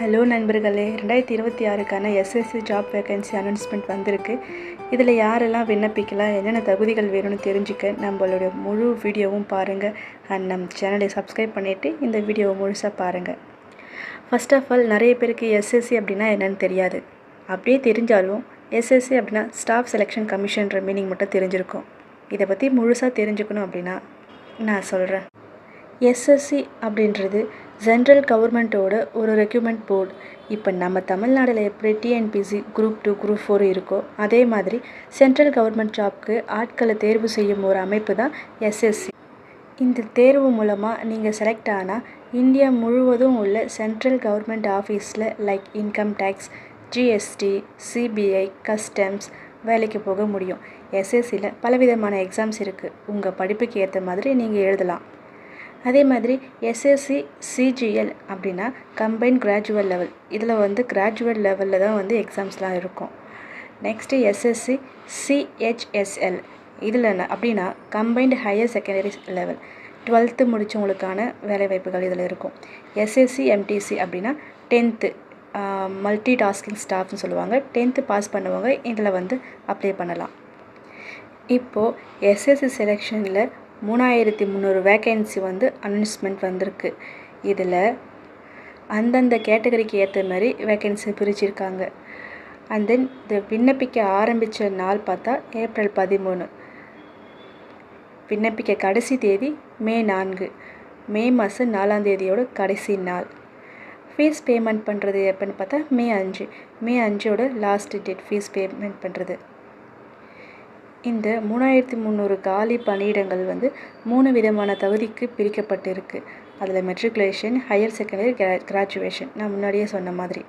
Hello நண்பர்களே, 2026க்கான SSC job vacancy announcement வந்திருக்கு. இதில் யாரெல்லாம் விண்ணப்பிக்கலாம், என்னென்ன தகுதிகள் வேணும்னு தெரிஞ்சுக்க நம்மளோட முழு வீடியோவும் பாருங்கள். அண்ட் நம்ம சேனலை சப்ஸ்கிரைப் பண்ணிவிட்டு இந்த வீடியோவை முழுசாக பாருங்கள். ஃபர்ஸ்ட் ஆஃப் ஆல், நிறைய பேருக்கு எஸ்எஸ்சி அப்படின்னா என்னென்னு தெரியாது. அப்படியே தெரிஞ்சாலும் எஸ்எஸ்சி அப்படின்னா ஸ்டாஃப் செலெக்ஷன் கமிஷன்ற மீனிங் மட்டும் தெரிஞ்சிருக்கும். இதை பற்றி முழுசாக தெரிஞ்சுக்கணும் அப்படின்னா நான் சொல்கிறேன். எஸ்எஸ்சி அப்படின்றது சென்ட்ரல் கவர்மெண்ட்டோட ஒரு ரெக்யூமெண்ட் போர்டு. இப்போ நம்ம தமிழ்நாட்டில் எப்படி டிஎன்பிசி குரூப் 2 குரூப் 4 இருக்கோ, அதே மாதிரி சென்ட்ரல் கவர்மெண்ட் ஜாப்க்கு ஆட்களை தேர்வு செய்யும் ஒரு அமைப்பு தான் எஸ்எஸ்சி. இந்த தேர்வு மூலமாக நீங்கள் செலக்ட் ஆனால் இந்தியா முழுவதும் உள்ள சென்ட்ரல் கவர்மெண்ட் ஆஃபீஸில் like income tax, GST, CBI, customs வேலைக்கு போக முடியும். எஸ்எஸ்சியில் பலவிதமான எக்ஸாம்ஸ் இருக்குது. உங்கள் படிப்புக்கு ஏற்ற மாதிரி நீங்கள் எழுதலாம். அதே மாதிரி எஸ்எஸ்சி சிஜிஎல் அப்படின்னா கம்பைன்ட் கிராஜுவல் லெவல். இதில் கிராஜுவல் லெவலில் தான் எக்ஸாம்ஸ்லாம் இருக்கும். Next SSC CHSL. இதில் என்ன அப்படின்னா combined higher secondary level. 12th முடித்தவங்களுக்கான வேலைவாய்ப்புகள் இதில் இருக்கும். எஸ்எஸ்சி எம்டிசி அப்படின்னா 10th மல்டி டாஸ்கிங் ஸ்டாஃப்னு சொல்லுவாங்க. 10th பாஸ் பண்ணுவாங்க இதில் அப்ளை பண்ணலாம். இப்போது எஸ்எஸ்சி செலெக்ஷனில் 3300 வேக்கன்சி அனௌன்ஸ்மெண்ட் வந்திருக்கு. இதில் அந்தந்த கேட்டகரிக்கு ஏற்ற மாதிரி வேக்கன்சி பிரிச்சிருக்காங்க. அண்ட் தென் இதை விண்ணப்பிக்க ஆரம்பித்த நாள் பார்த்தா ஏப்ரல் 13. விண்ணப்பிக்க கடைசி தேதி மே 4. மே மாதம் 4ஆம் தேதியோட கடைசி நாள். ஃபீஸ் பேமெண்ட் பண்ணுறது எப்போன்னு பார்த்தா மே 5. மே 5ஓட லாஸ்ட் டேட் ஃபீஸ் பேமெண்ட் பண்ணுறது. இந்த 3300 காலி பணியிடங்கள் 3 விதமான தகுதிக்கு பிரிக்கப்பட்டிருக்கு. அதில் மெட்ரிகுலேஷன், ஹையர் செகண்டரி, கிராஜுவேஷன். நான் முன்னாடியே சொன்ன மாதிரி.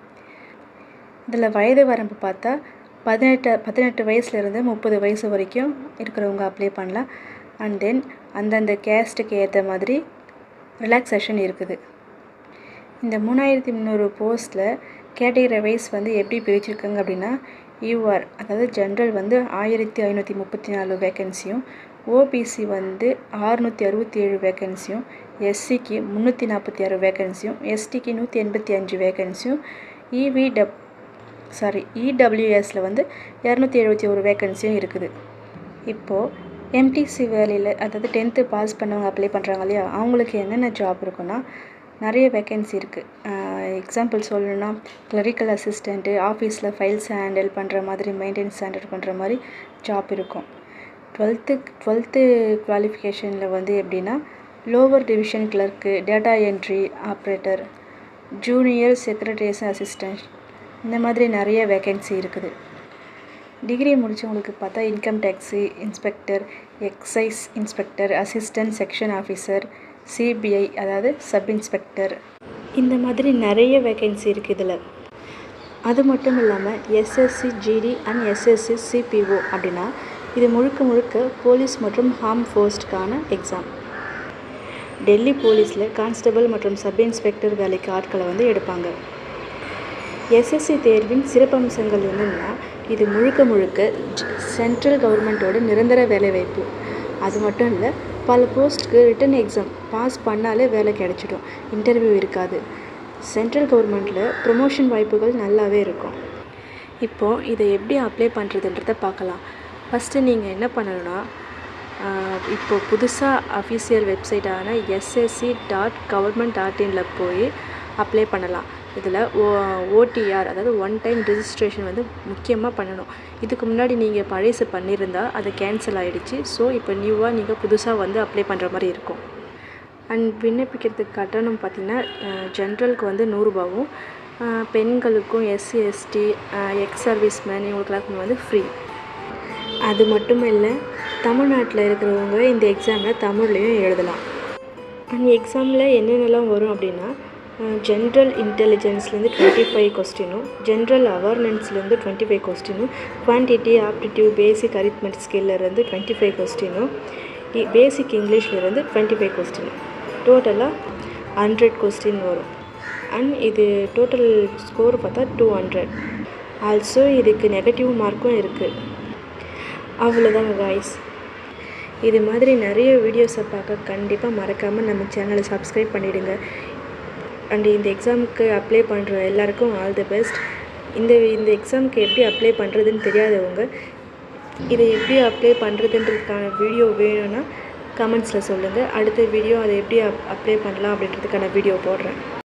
இதில் வயது வரம்பு பார்த்தா 18 வயசுலேருந்து 30 வயசு வரைக்கும் இருக்கிறவங்க அப்ளை பண்ணலாம். அண்ட் தென் அந்தந்த கேஸ்ட்டுக்கு ஏற்ற மாதிரி ரிலாக்ஸேஷன் இருக்குது. இந்த 3300 போஸ்ட்டில் கேட்டகரி வைஸ் எப்படி பிரிச்சிருக்காங்க அப்படின்னா, யூஆர் அதாவது ஜென்ரல் 1534 வேக்கன்சியும், ஓபிசி 667 வேக்கன்சியும், எஸ்சிக்கு 346 வேக்கன்சியும், எஸ்டிக்கு 185 வேக்கன்சியும், இடபிள்யூஎஸில் 271 வேக்கன்சியும் இருக்குது. இப்போது எம்டிசி வேலையில் அதாவது 10th பாஸ் பண்ணவங்க அப்ளை பண்ணுறாங்க இல்லையா, அவங்களுக்கு என்னென்ன ஜாப் இருக்குன்னா நிறைய வேக்கன்சி இருக்குது. எக்ஸாம்பிள் சொல்லணுன்னா கிளரிக்கல் அசிஸ்டண்ட்டு, ஆஃபீஸில் ஃபைல்ஸ் ஹேண்டில் பண்ணுற மாதிரி, மெயின்டெனன்ஸ் ஹேண்டில் பண்ணுற மாதிரி ஜாப் இருக்கும். 12th குவாலிஃபிகேஷனில் எப்படின்னா lower division clerk, data entry operator, junior secretariat assistant, இந்த மாதிரி நிறைய வேக்கன்சி இருக்குது. டிகிரி முடித்தவங்களுக்கு பார்த்தா income tax inspector, excise inspector, assistant section officer, CBI அதாவது சப் இன்ஸ்பெக்டர், இந்த மாதிரி நிறைய வேக்கன்சி இருக்குது இதில். அது மட்டும் இல்லாமல் SSC GD and SSC CPO அப்படின்னா இது முழுக்க போலீஸ் மற்றும் ஆர்ம் ஃபோர்ஸ்டுக்கான எக்ஸாம். டெல்லி போலீஸில் கான்ஸ்டபிள் மற்றும் சப் இன்ஸ்பெக்டர் வேலைக்கு ஆட்களை எடுப்பாங்க. எஸ்எஸ்சி தேர்வின் சிறப்பம்சங்கள் என்னென்னா, இது முழுக்க சென்ட்ரல் கவர்மெண்ட்டோட நிரந்தர வேலைவாய்ப்பு. அது மட்டும் இல்லை, பல போஸ்ட்டுக்கு ரிட்டன் எக்ஸாம் பாஸ் பண்ணாலே வேலை கிடைச்சிடும். இன்டர்வியூ இருக்காது. சென்ட்ரல் கவர்மெண்ட்டில் ப்ரொமோஷன் வாய்ப்புகள் நல்லாவே இருக்கும். இப்போது இதை எப்படி அப்ளை பண்ணுறதுன்றதை பார்க்கலாம். ஃபஸ்ட்டு நீங்கள் என்ன பண்ணணுன்னா, இப்போது புதுசாக அஃபீஷியல் வெப்சைட்டான ssc.government.in போய் அப்ளை பண்ணலாம். இதில் ஓடிஆர் அதாவது ஒன் டைம் ரிஜிஸ்ட்ரேஷன் முக்கியமாக பண்ணணும். இதுக்கு முன்னாடி நீங்கள் பழைசு பண்ணியிருந்தால் அது கேன்சல் ஆகிடுச்சு. ஸோ இப்போ நியூவாக நீங்கள் புதுசாக அப்ளை பண்ணுற மாதிரி இருக்கும். அண்ட் விண்ணப்பிக்கிறதுக்கு கட்டணம் பார்த்திங்கன்னா ஜென்ரலுக்கு 100 ரூபாவும், பெண்களுக்கும் எஸ்சி எஸ்டி எக்ஸ் சர்வீஸ்மேன் இவங்களுக்கெல்லாம் ஃப்ரீ. அது மட்டும் இல்லை, தமிழ்நாட்டில் இருக்கிறவங்க இந்த எக்ஸாமில் தமிழ்லையும் எழுதலாம். அண்ட் எக்ஸாமில் என்னென்னலாம் வரும் அப்படின்னா, ஜென்ரல் இன்டெலிஜென்ஸ்லேருந்து 25 கொஸ்டினும், ஜென்ரல் அவேர்னன்ஸ்லேருந்து 25 கொஸ்டினும், குவான்டிட்டி ஆப்டிடியூட் பேசிக் அரித்மெட்டிக் ஸ்கில்லேருந்து 25 கொஸ்டினும், பேசிக் இங்கிலீஷ்லேருந்து 25 கொஸ்டினும், டோட்டலாக 100 கொஸ்டின் வரும். அண்ட் இது டோட்டல் ஸ்கோர் பார்த்தா 200. ஆல்சோ இதுக்கு நெகட்டிவ் மார்க்கும் இருக்குது. அவ்வளோதாங்க காய்ஸ். இது மாதிரி நிறைய வீடியோஸை பார்க்க கண்டிப்பாக மறக்காமல் நம்ம சேனலை சப்ஸ்கிரைப் பண்ணிவிடுங்க. அண்ட் இந்த எக்ஸாமுக்கு அப்ளை பண்ணுற எல்லாருக்கும் ஆல் தி பெஸ்ட். இந்த எக்ஸாமுக்கு எப்படி அப்ளை பண்ணுறதுன்னு தெரியாதவங்க இதை எப்படி அப்ளை பண்ணுறதுன்றதுக்கான வீடியோ வேணும்னா கமெண்ட்ஸில் சொல்லுங்கள். அடுத்த வீடியோ அதை எப்படி அப்ளை பண்ணலாம் அப்படின்றதுக்கான வீடியோ போடுறேன்.